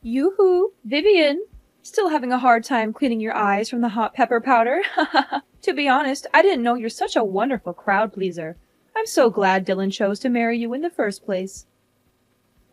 Yoo-hoo, Vivian. Still having a hard time cleaning your eyes from the hot pepper powder? To be honest, I didn't know you're such a wonderful crowd pleaser. I'm so glad Dylan chose to marry you in the first place.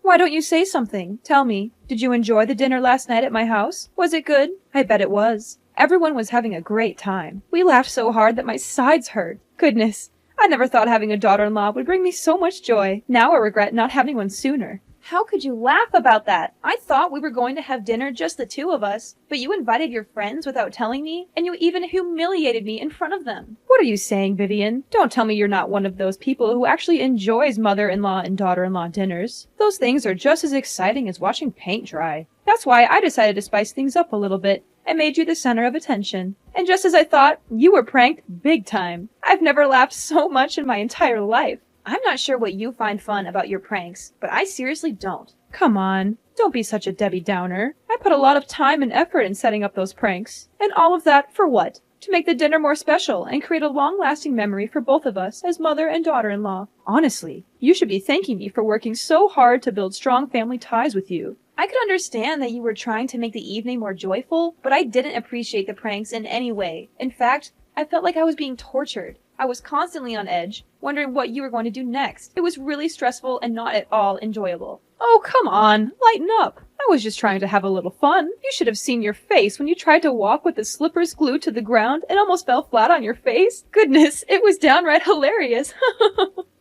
Why don't you say something? Tell me, did you enjoy the dinner last night at my house? Was it good? I bet it was. Everyone was having a great time. We laughed so hard that my sides hurt. Goodness, I never thought having a daughter-in-law would bring me so much joy. Now I regret not having one sooner. How could you laugh about that? I thought we were going to have dinner just the two of us, but you invited your friends without telling me, and you even humiliated me in front of them. What are you saying, Vivian? Don't tell me you're not one of those people who actually enjoys mother-in-law and daughter-in-law dinners. Those things are just as exciting as watching paint dry. That's why I decided to spice things up a little bit and made you the center of attention. And just as I thought, you were pranked big time. I've never laughed so much in my entire life. I'm not sure what you find fun about your pranks, but I seriously don't. Come on, don't be such a Debbie Downer. I put a lot of time and effort in setting up those pranks. And all of that for what? To make the dinner more special and create a long-lasting memory for both of us as mother and daughter-in-law. Honestly, you should be thanking me for working so hard to build strong family ties with you. I could understand that you were trying to make the evening more joyful, but I didn't appreciate the pranks in any way. In fact, I felt like I was being tortured. I was constantly on edge, wondering what you were going to do next. It was really stressful and not at all enjoyable. Oh, come on, lighten up. I was just trying to have a little fun. You should have seen your face when you tried to walk with the slippers glued to the ground and almost fell flat on your face. Goodness, it was downright hilarious.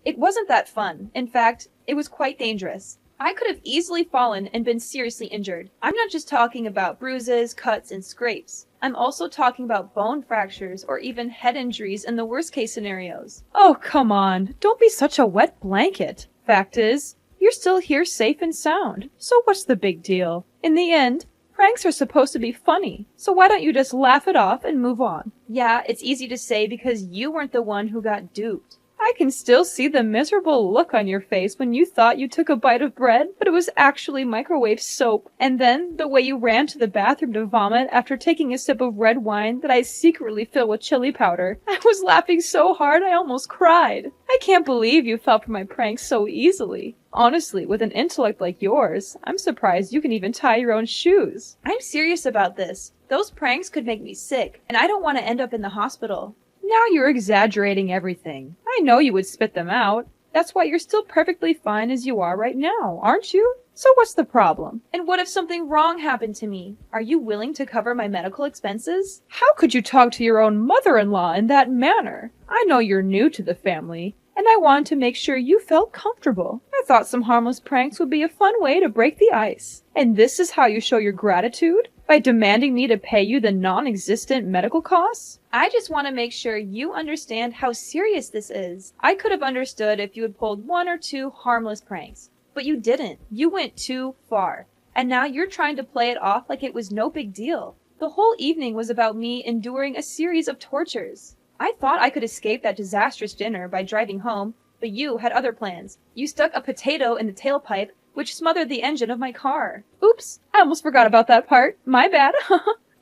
It wasn't that fun. In fact, it was quite dangerous. I could have easily fallen and been seriously injured. I'm not just talking about bruises, cuts, and scrapes. I'm also talking about bone fractures or even head injuries in the worst case scenarios. Oh, come on. Don't be such a wet blanket. Fact is, you're still here safe and sound. So what's the big deal? In the end, pranks are supposed to be funny. So why don't you just laugh it off and move on? Yeah, it's easy to say because you weren't the one who got duped. I can still see the miserable look on your face when you thought you took a bite of bread, but it was actually microwave soap. And then the way you ran to the bathroom to vomit after taking a sip of red wine that I secretly filled with chili powder. I was laughing so hard I almost cried. I can't believe you fell for my pranks so easily. Honestly, with an intellect like yours, I'm surprised you can even tie your own shoes. I'm serious about this. Those pranks could make me sick, and I don't want to end up in the hospital. Now you're exaggerating everything. I know you would spit them out. That's why you're still perfectly fine as you are right now, aren't you? So what's the problem? And what if something wrong happened to me? Are you willing to cover my medical expenses? How could you talk to your own mother-in-law in that manner? I know you're new to the family, and I wanted to make sure you felt comfortable. I thought some harmless pranks would be a fun way to break the ice. And this is how you show your gratitude? By demanding me to pay you the non-existent medical costs? I just want to make sure you understand how serious this is. I could have understood if you had pulled one or two harmless pranks, but you didn't. You went too far. And now you're trying to play it off like it was no big deal. The whole evening was about me enduring a series of tortures. I thought I could escape that disastrous dinner by driving home, but you had other plans. You stuck a potato in the tailpipe, which smothered the engine of my car. Oops, I almost forgot about that part. My bad.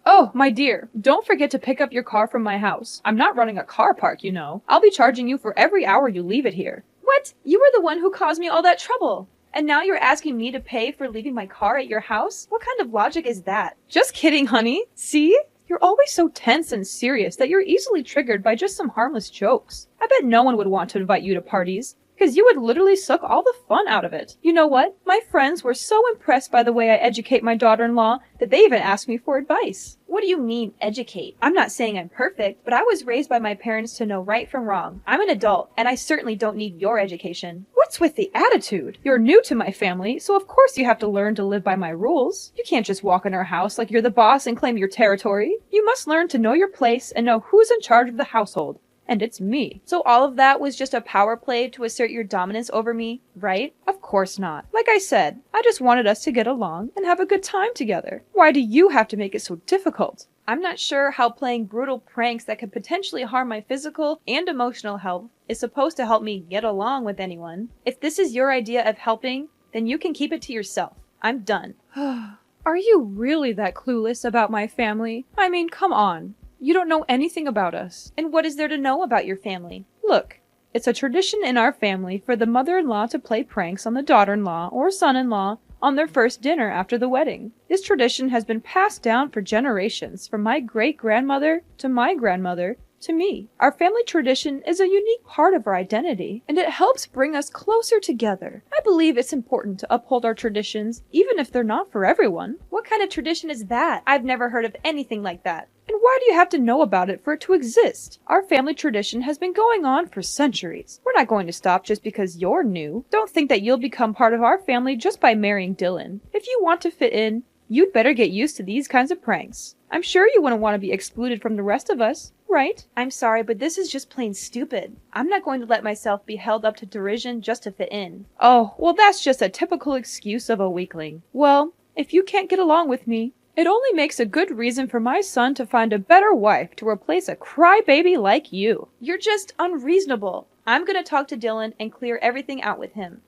Oh, my dear, don't forget to pick up your car from my house. I'm not running a car park, you know. I'll be charging you for every hour you leave it here. What? You were the one who caused me all that trouble. And now you're asking me to pay for leaving my car at your house? What kind of logic is that? Just kidding, honey. See? You're always so tense and serious that you're easily triggered by just some harmless jokes. I bet no one would want to invite you to parties, because you would literally suck all the fun out of it. You know what? My friends were so impressed by the way I educate my daughter-in-law that they even asked me for advice. What do you mean, educate? I'm not saying I'm perfect, but I was raised by my parents to know right from wrong. I'm an adult, and I certainly don't need your education. What's with the attitude? You're new to my family, so of course you have to learn to live by my rules. You can't just walk in our house like you're the boss and claim your territory. You must learn to know your place and know who's in charge of the household. And it's me. So all of that was just a power play to assert your dominance over me, right? Of course not. Like I said, I just wanted us to get along and have a good time together. Why do you have to make it so difficult? I'm not sure how playing brutal pranks that could potentially harm my physical and emotional health is supposed to help me get along with anyone. If this is your idea of helping, then you can keep it to yourself. I'm done. Are you really that clueless about my family? I mean, come on. You don't know anything about us. And what is there to know about your family? Look, it's a tradition in our family for the mother-in-law to play pranks on the daughter-in-law or son-in-law on their first dinner after the wedding. This tradition has been passed down for generations, from my great-grandmother to my grandmother to me. Our family tradition is a unique part of our identity, and it helps bring us closer together. I believe it's important to uphold our traditions, even if they're not for everyone. What kind of tradition is that? I've never heard of anything like that. And why do you have to know about it for it to exist? Our family tradition has been going on for centuries. We're not going to stop just because you're new. Don't think that you'll become part of our family just by marrying Dylan. If you want to fit in, you'd better get used to these kinds of pranks. I'm sure you wouldn't want to be excluded from the rest of us, right? I'm sorry, but this is just plain stupid. I'm not going to let myself be held up to derision just to fit in. Oh, well, that's just a typical excuse of a weakling. Well, if you can't get along with me, it only makes a good reason for my son to find a better wife to replace a crybaby like you. You're just unreasonable. I'm going to talk to Dylan and clear everything out with him.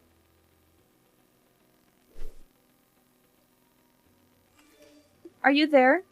Are you there?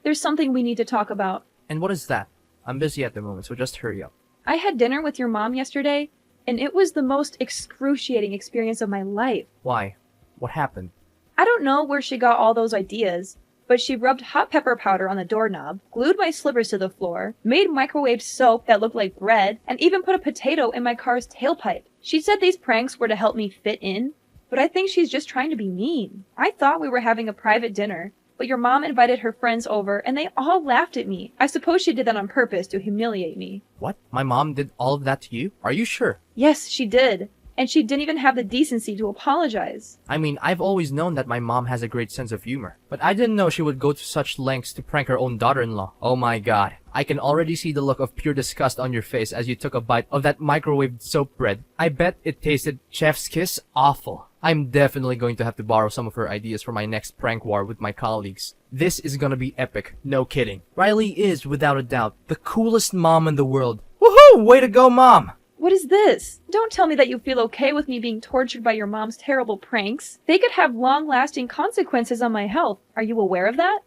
There's something we need to talk about. And what is that? I'm busy at the moment, so just hurry up. I had dinner with your mom yesterday, and it was the most excruciating experience of my life. Why? What happened? I don't know where she got all those ideas, but she rubbed hot pepper powder on the doorknob, glued my slippers to the floor, made microwaved soap that looked like bread, and even put a potato in my car's tailpipe. She said these pranks were to help me fit in, but I think she's just trying to be mean. I thought we were having a private dinner, but your mom invited her friends over, and they all laughed at me. I suppose she did that on purpose to humiliate me. What? My mom did all of that to you? Are you sure? Yes, she did. And she didn't even have the decency to apologize. I mean, I've always known that my mom has a great sense of humor, but I didn't know she would go to such lengths to prank her own daughter-in-law. Oh my god. I can already see the look of pure disgust on your face as you took a bite of that microwaved soap bread. I bet it tasted chef's kiss awful. I'm definitely going to have to borrow some of her ideas for my next prank war with my colleagues. This is gonna be epic. No kidding. Riley is, without a doubt, the coolest mom in the world. Woohoo! Way to go, Mom! What is this? Don't tell me that you feel okay with me being tortured by your mom's terrible pranks. They could have long-lasting consequences on my health. Are you aware of that?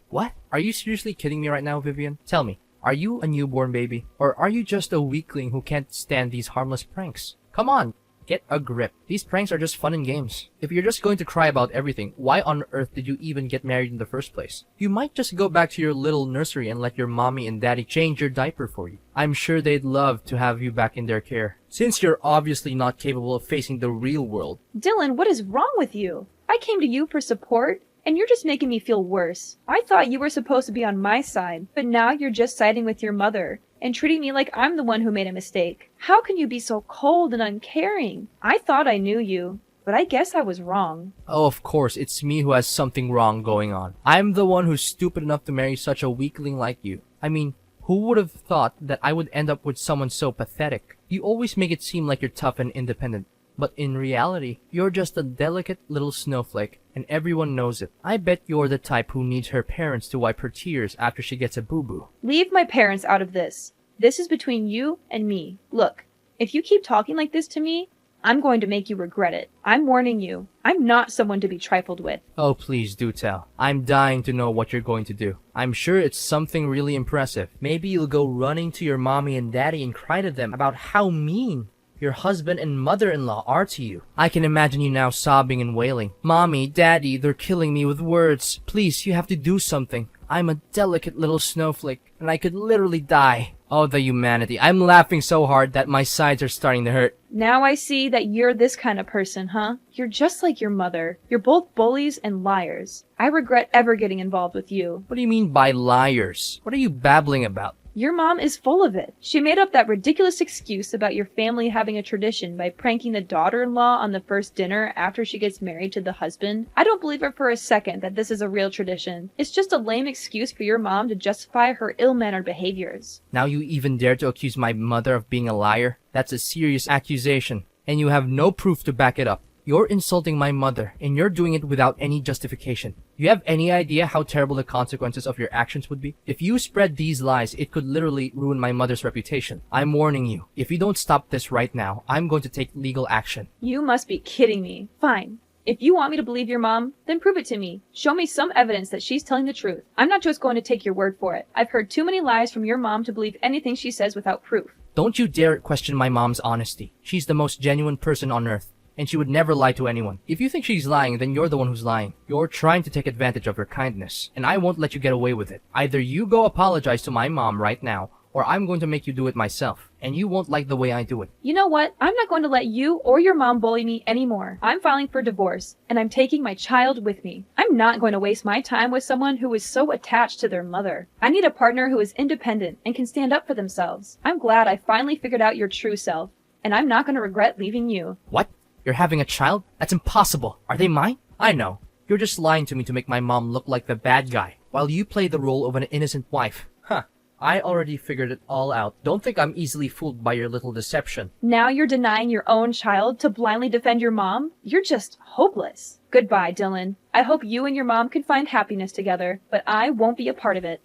What? Are you seriously kidding me right now, Vivian? Tell me, are you a newborn baby? Or are you just a weakling who can't stand these harmless pranks? Come on, get a grip. These pranks are just fun and games. If you're just going to cry about everything, why on earth did you even get married in the first place? You might just go back to your little nursery and let your mommy and daddy change your diaper for you. I'm sure they'd love to have you back in their care, since you're obviously not capable of facing the real world. Dylan, what is wrong with you? I came to you for support, and you're just making me feel worse. I thought you were supposed to be on my side, but now you're just siding with your mother and treating me like I'm the one who made a mistake. How can you be so cold and uncaring? I thought I knew you, but I guess I was wrong. Oh, of course, it's me who has something wrong going on. I'm the one who's stupid enough to marry such a weakling like you. I mean, who would have thought that I would end up with someone so pathetic? You always make it seem like you're tough and independent, but in reality, you're just a delicate little snowflake, and everyone knows it. I bet you're the type who needs her parents to wipe her tears after she gets a boo-boo. Leave my parents out of this. This is between you and me. Look, if you keep talking like this to me, I'm going to make you regret it. I'm warning you. I'm not someone to be trifled with. Oh, please do tell. I'm dying to know what you're going to do. I'm sure it's something really impressive. Maybe you'll go running to your mommy and daddy and cry to them about how mean your husband and mother-in-law are to you. I can imagine you now sobbing and wailing. Mommy, Daddy, they're killing me with words. Please, you have to do something. I'm a delicate little snowflake, and I could literally die. Oh, the humanity. I'm laughing so hard that my sides are starting to hurt. Now I see that you're this kind of person, huh? You're just like your mother. You're both bullies and liars. I regret ever getting involved with you. What do you mean by liars? What are you babbling about? Your mom is full of it. She made up that ridiculous excuse about your family having a tradition by pranking the daughter-in-law on the first dinner after she gets married to the husband. I don't believe her for a second that this is a real tradition. It's just a lame excuse for your mom to justify her ill-mannered behaviors. Now you even dare to accuse my mother of being a liar? That's a serious accusation, and you have no proof to back it up. You're insulting my mother, and you're doing it without any justification. You have any idea how terrible the consequences of your actions would be? If you spread these lies, it could literally ruin my mother's reputation. I'm warning you. If you don't stop this right now, I'm going to take legal action. You must be kidding me. Fine. If you want me to believe your mom, then prove it to me. Show me some evidence that she's telling the truth. I'm not just going to take your word for it. I've heard too many lies from your mom to believe anything she says without proof. Don't you dare question my mom's honesty. She's the most genuine person on earth. and she would never lie to anyone. If you think she's lying, then you're the one who's lying. You're trying to take advantage of her kindness, and I won't let you get away with it. Either you go apologize to my mom right now, or I'm going to make you do it myself, and you won't like the way I do it. You know what? I'm not going to let you or your mom bully me anymore. I'm filing for divorce, and I'm taking my child with me. I'm not going to waste my time with someone who is so attached to their mother. I need a partner who is independent and can stand up for themselves. I'm glad I finally figured out your true self, and I'm not going to regret leaving you. What? You're having a child? That's impossible. Are they mine? I know. You're just lying to me to make my mom look like the bad guy, while you play the role of an innocent wife. Huh. I already figured it all out. Don't think I'm easily fooled by your little deception. Now you're denying your own child to blindly defend your mom? You're just hopeless. Goodbye, Dylan. I hope you and your mom can find happiness together, but I won't be a part of it.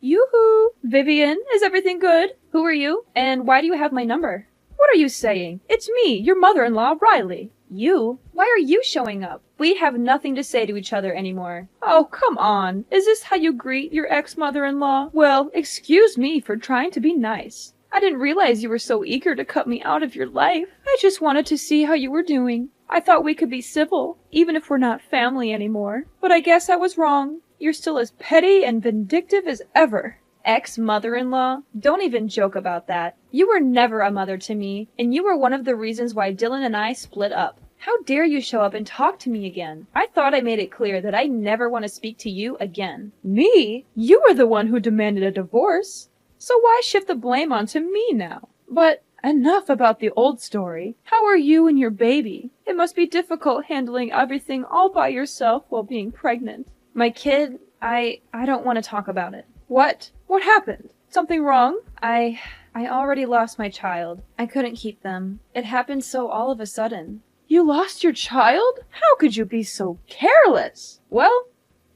Yoo-hoo! Vivian, is everything good? Who are you? And why do you have my number? What are you saying? It's me, your mother-in-law, Riley. You? Why are you showing up? We have nothing to say to each other anymore. Oh, come on. Is this how you greet your ex-mother-in-law? Well, excuse me for trying to be nice. I didn't realize you were so eager to cut me out of your life. I just wanted to see how you were doing. I thought we could be civil, even if we're not family anymore. But I guess I was wrong. You're still as petty and vindictive as ever. Ex-mother-in-law? Don't even joke about that. You were never a mother to me, and you were one of the reasons why Dylan and I split up. How dare you show up and talk to me again? I thought I made it clear that I never want to speak to you again. Me? You were the one who demanded a divorce. So why shift the blame onto me now? But enough about the old story. How are you and your baby? It must be difficult handling everything all by yourself while being pregnant. My kid, I don't want to talk about it. What? What happened? Something wrong? I already lost my child. I couldn't keep them. It happened so all of a sudden. You lost your child? How could you be so careless? Well,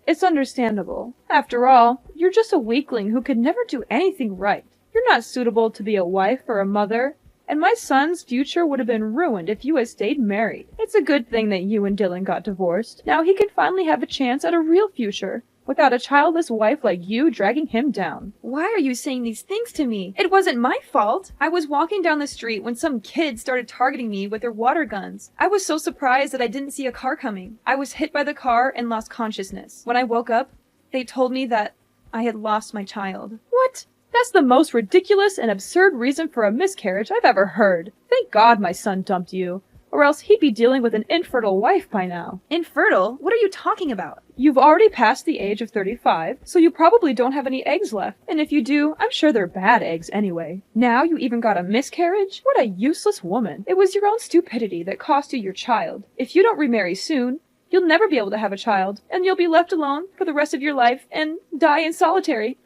it's understandable. After all, you're just a weakling who could never do anything right. You're not suitable to be a wife or a mother, and my son's future would have been ruined if you had stayed married. It's a good thing that you and Dylan got divorced. Now he can finally have a chance at a real future, without a childless wife like you dragging him down. Why are you saying these things to me? It wasn't my fault. I was walking down the street when some kids started targeting me with their water guns. I was so surprised that I didn't see a car coming. I was hit by the car and lost consciousness. When I woke up, they told me that I had lost my child. What? That's the most ridiculous and absurd reason for a miscarriage I've ever heard. Thank God my son dumped you, or else he'd be dealing with an infertile wife by now. Infertile? What are you talking about? You've already passed the age of 35, so you probably don't have any eggs left. And if you do, I'm sure they're bad eggs anyway. Now you even got a miscarriage? What a useless woman. It was your own stupidity that cost you your child. If you don't remarry soon, you'll never be able to have a child, and you'll be left alone for the rest of your life and die in solitary.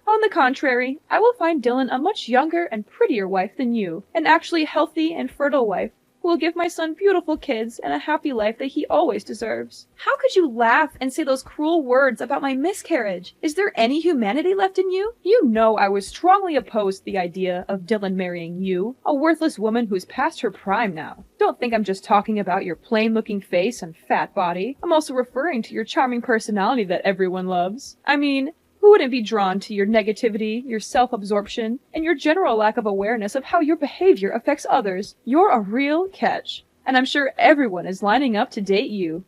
On the contrary, I will find Dylan a much younger and prettier wife than you, an actually healthy and fertile wife who will give my son beautiful kids and a happy life that he always deserves. How could you laugh and say those cruel words about my miscarriage? Is there any humanity left in you? You know I was strongly opposed to the idea of Dylan marrying you, a worthless woman who's past her prime now. Don't think I'm just talking about your plain-looking face and fat body. I'm also referring to your charming personality that everyone loves. I mean, who wouldn't be drawn to your negativity, your self-absorption, and your general lack of awareness of how your behavior affects others? You're a real catch, and I'm sure everyone is lining up to date you.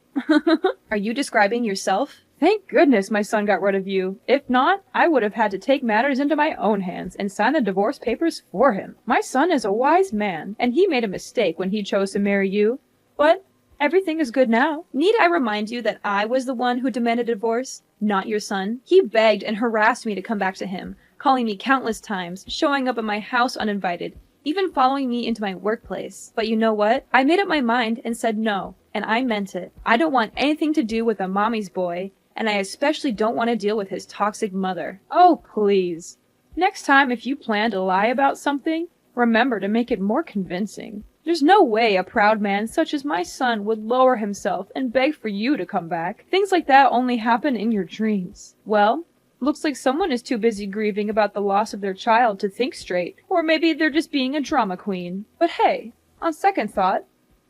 Are you describing yourself? Thank goodness my son got rid of you. If not, I would have had to take matters into my own hands and sign the divorce papers for him. My son is a wise man, and he made a mistake when he chose to marry you. But everything is good now. Need I remind you that I was the one who demanded a divorce, not your son? He begged and harassed me to come back to him, calling me countless times, showing up at my house uninvited, even following me into my workplace. But you know what? I made up my mind and said no, and I meant it. I don't want anything to do with a mommy's boy, and I especially don't want to deal with his toxic mother. Oh, please. Next time if you plan to lie about something, remember to make it more convincing. There's no way a proud man such as my son would lower himself and beg for you to come back. Things like that only happen in your dreams. Well, looks like someone is too busy grieving about the loss of their child to think straight. Or maybe they're just being a drama queen. But hey, on second thought,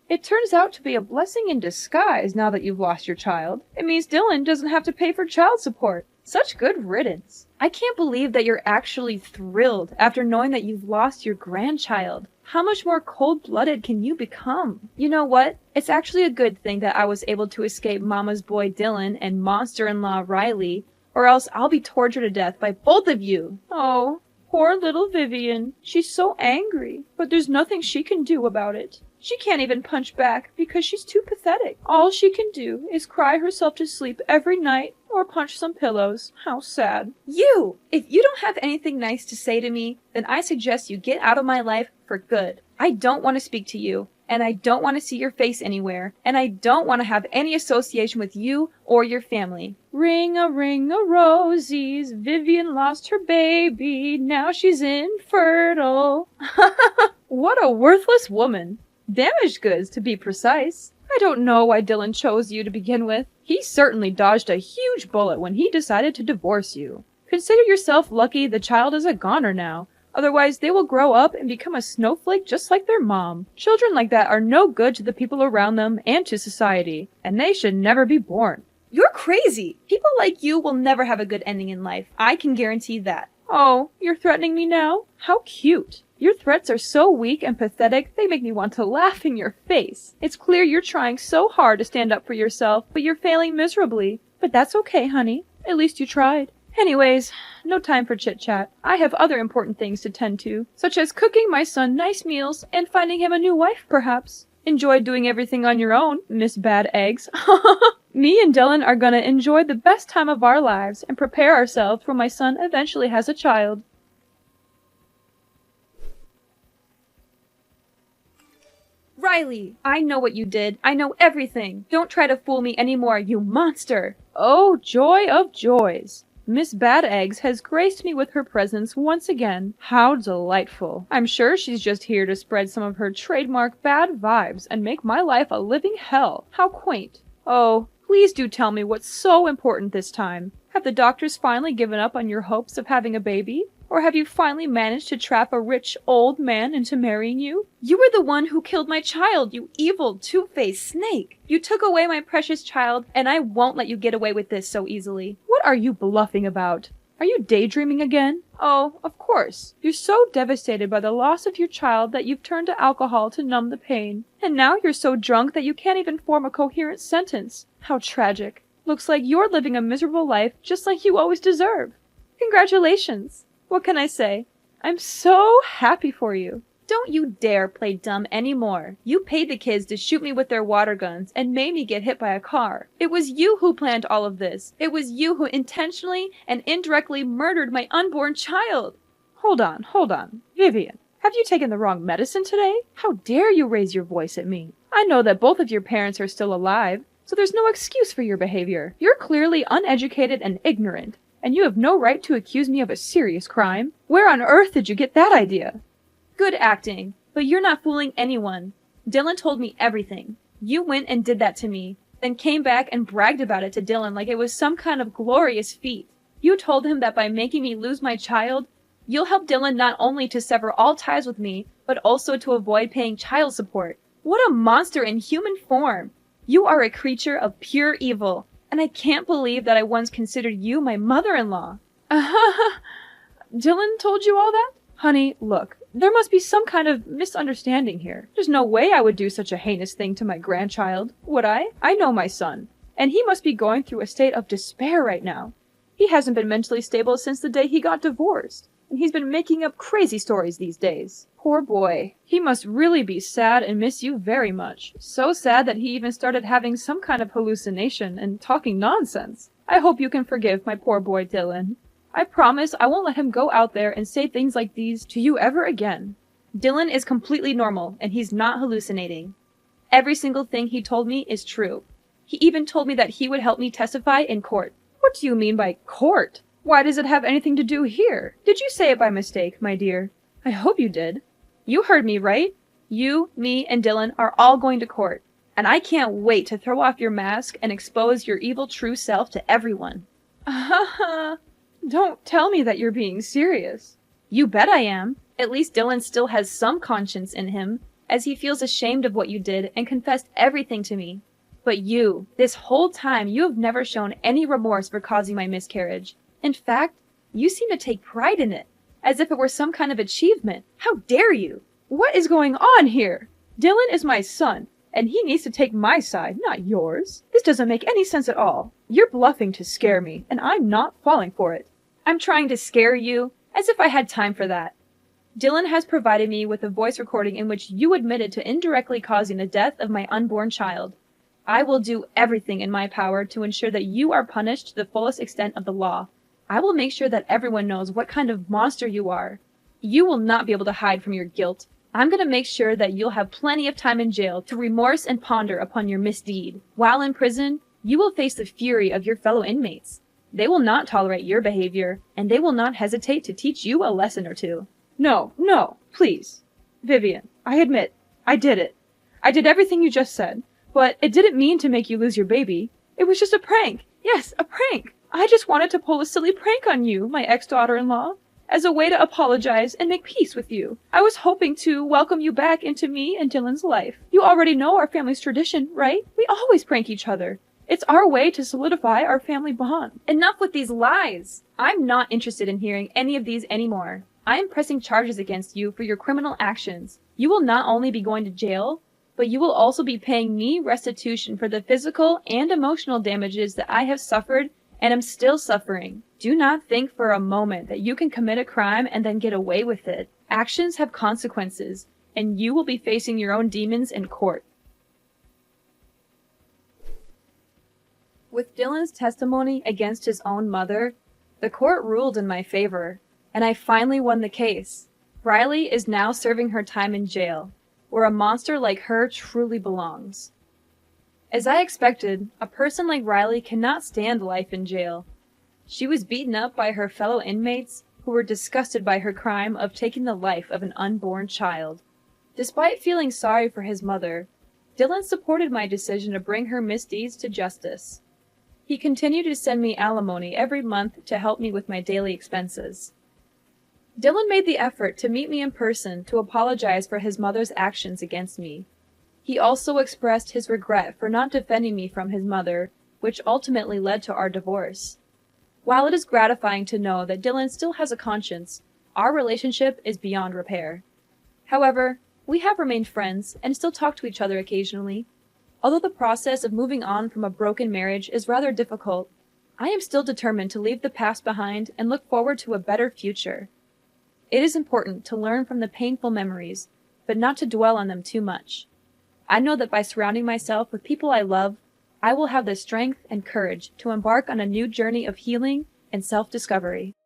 it turns out to be a blessing in disguise now that you've lost your child. It means Dylan doesn't have to pay for child support. Such good riddance. I can't believe that you're actually thrilled after knowing that you've lost your grandchild. How much more cold-blooded can you become? You know what? It's actually a good thing that I was able to escape Mama's boy Dylan and monster-in-law Riley, or else I'll be tortured to death by both of you. Oh, poor little Vivian. She's so angry, but there's nothing she can do about it. She can't even punch back because she's too pathetic. All she can do is cry herself to sleep every night or punch some pillows. How sad. You! If you don't have anything nice to say to me, then I suggest you get out of my life for good. I don't want to speak to you, and I don't want to see your face anywhere, and I don't want to have any association with you or your family. Ring a rosies, Vivian lost her baby, now she's infertile. What a worthless woman. Damaged goods, to be precise. I don't know why Dylan chose you to begin with. He certainly dodged a huge bullet when he decided to divorce you. Consider yourself lucky the child is a goner now. Otherwise, they will grow up and become a snowflake just like their mom. Children like that are no good to the people around them and to society, and they should never be born. You're crazy! People like you will never have a good ending in life. I can guarantee that. Oh, you're threatening me now? How cute. Your threats are so weak and pathetic, they make me want to laugh in your face. It's clear you're trying so hard to stand up for yourself, but you're failing miserably. But that's okay, honey. At least you tried. Anyways, no time for chit-chat. I have other important things to tend to, such as cooking my son nice meals and finding him a new wife, perhaps. Enjoy doing everything on your own, Miss Bad Eggs. Me and Dylan are gonna enjoy the best time of our lives and prepare ourselves when my son eventually has a child. Riley, I know what you did. I know everything. Don't try to fool me anymore, you monster. Oh, joy of joys. Miss Bad Eggs has graced me with her presence once again. How delightful. I'm sure she's just here to spread some of her trademark bad vibes and make my life a living hell. How quaint. Oh, please do tell me what's so important this time. Have the doctors finally given up on your hopes of having a baby? Or have you finally managed to trap a rich old man into marrying you? You were the one who killed my child, you evil, two-faced snake! You took away my precious child, and I won't let you get away with this so easily. What are you bluffing about? Are you daydreaming again? Oh, of course. You're so devastated by the loss of your child that you've turned to alcohol to numb the pain. And now you're so drunk that you can't even form a coherent sentence. How tragic. Looks like you're living a miserable life just like you always deserve. Congratulations. What can I say? I'm so happy for you. Don't you dare play dumb anymore. You paid the kids to shoot me with their water guns and made me get hit by a car. It was you who planned all of this. It was you who intentionally and indirectly murdered my unborn child. Hold on. Vivian, have you taken the wrong medicine today? How dare you raise your voice at me? I know that both of your parents are still alive, so there's no excuse for your behavior. You're clearly uneducated and ignorant. And you have no right to accuse me of a serious crime. Where on earth did you get that idea? Good acting, but you're not fooling anyone. Dylan told me everything. You went and did that to me, then came back and bragged about it to Dylan like it was some kind of glorious feat. You told him that by making me lose my child, you'll help Dylan not only to sever all ties with me, but also to avoid paying child support. What a monster in human form! You are a creature of pure evil. And I can't believe that I once considered you my mother-in-law. Dylan told you all that? Honey, look, there must be some kind of misunderstanding here. There's no way I would do such a heinous thing to my grandchild, would I? I know my son, and he must be going through a state of despair right now. He hasn't been mentally stable since the day he got divorced, and he's been making up crazy stories these days. Poor boy. He must really be sad and miss you very much. So sad that he even started having some kind of hallucination and talking nonsense. I hope you can forgive my poor boy Dylan. I promise I won't let him go out there and say things like these to you ever again. Dylan is completely normal, and he's not hallucinating. Every single thing he told me is true. He even told me that he would help me testify in court. What do you mean by court? Why does it have anything to do here? Did you say it by mistake, my dear? I hope you did. You heard me, right? You, me, and Dylan are all going to court. And I can't wait to throw off your mask and expose your evil true self to everyone. Don't tell me that you're being serious. You bet I am. At least Dylan still has some conscience in him, as he feels ashamed of what you did and confessed everything to me. But you, this whole time, you have never shown any remorse for causing my miscarriage. In fact, you seem to take pride in it, as if it were some kind of achievement. How dare you? What is going on here? Dylan is my son, and he needs to take my side, not yours. This doesn't make any sense at all. You're bluffing to scare me, and I'm not falling for it. I'm trying to scare you, as if I had time for that. Dylan has provided me with a voice recording in which you admitted to indirectly causing the death of my unborn child. I will do everything in my power to ensure that you are punished to the fullest extent of the law. I will make sure that everyone knows what kind of monster you are. You will not be able to hide from your guilt. I'm going to make sure that you'll have plenty of time in jail to remorse and ponder upon your misdeed. While in prison, you will face the fury of your fellow inmates. They will not tolerate your behavior, and they will not hesitate to teach you a lesson or two. No, please. Vivian, I admit, I did it. I did everything you just said. But it didn't mean to make you lose your baby. It was just a prank. Yes, a prank. I just wanted to pull a silly prank on you, my ex-daughter-in-law, as a way to apologize and make peace with you. I was hoping to welcome you back into me and Dylan's life. You already know our family's tradition, right? We always prank each other. It's our way to solidify our family bond. Enough with these lies. I'm not interested in hearing any of these anymore. I am pressing charges against you for your criminal actions. You will not only be going to jail, but you will also be paying me restitution for the physical and emotional damages that I have suffered and am still suffering. Do not think for a moment that you can commit a crime and then get away with it. Actions have consequences, and you will be facing your own demons in court. With Dylan's testimony against his own mother, the court ruled in my favor, and I finally won the case. Riley is now serving her time in jail, where a monster like her truly belongs. As I expected, a person like Riley cannot stand life in jail. She was beaten up by her fellow inmates who were disgusted by her crime of taking the life of an unborn child. Despite feeling sorry for his mother, Dylan supported my decision to bring her misdeeds to justice. He continued to send me alimony every month to help me with my daily expenses. Dylan made the effort to meet me in person to apologize for his mother's actions against me. He also expressed his regret for not defending me from his mother, which ultimately led to our divorce. While it is gratifying to know that Dylan still has a conscience, our relationship is beyond repair. However, we have remained friends and still talk to each other occasionally. Although the process of moving on from a broken marriage is rather difficult, I am still determined to leave the past behind and look forward to a better future. It is important to learn from the painful memories, but not to dwell on them too much. I know that by surrounding myself with people I love, I will have the strength and courage to embark on a new journey of healing and self-discovery.